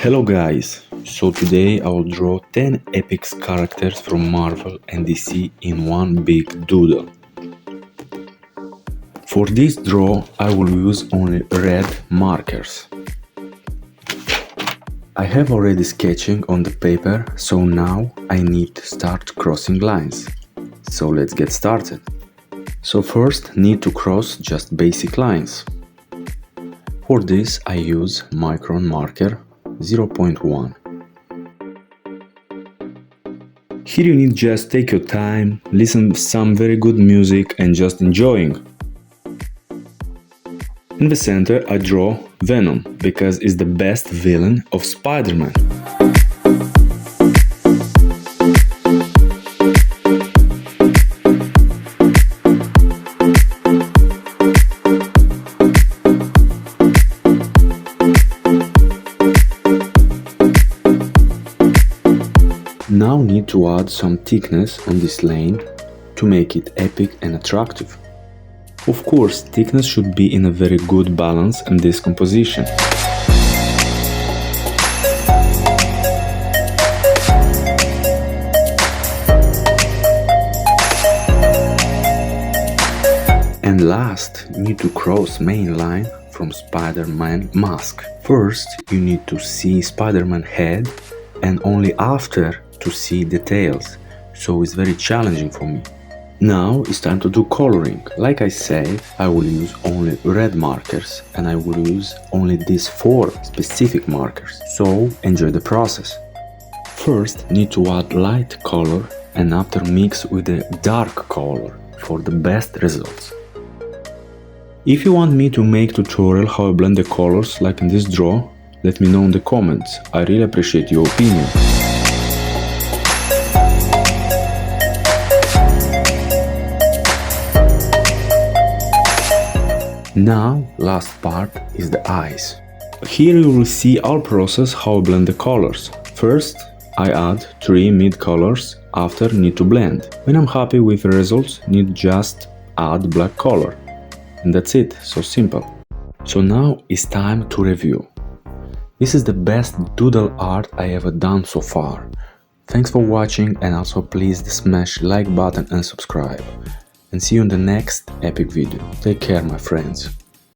Hello guys, so today I will draw 10 epic characters from Marvel and DC in one big doodle. For this draw I will use only red markers. I have already sketching on the paper, so now I need to start crossing lines. So let's get started. So first need to cross just basic lines. For this I use micron marker 0.1. Here you need just take your time, listen to some very good music and just enjoying. In the center I draw Venom, because it's the best villain of Spider-Man. Now need to add some thickness on this lane to make it epic and attractive. Of course, thickness should be in a very good balance in this composition. And last, need to cross main line from Spider-Man mask. First, you need to see Spider-Man head and only after to see details, so it's very challenging for me. Now it's time to do coloring. Like I said, I will use only red markers and I will use only these 4 specific markers, so enjoy the process. First need to add light color and after mix with the dark color for the best results. If you want me to make tutorial how I blend the colors like in this draw, let me know in the comments, I really appreciate your opinion. Now, last part is the eyes. Here you will see our process how I blend the colors. First, I add 3 mid colors, after need to blend. When I'm happy with the results, need just add black color. And that's it, so simple. So now it's time to review. This is the best doodle art I ever done so far. Thanks for watching and also please smash like button and subscribe. And see you in the next epic video. Take care my friends.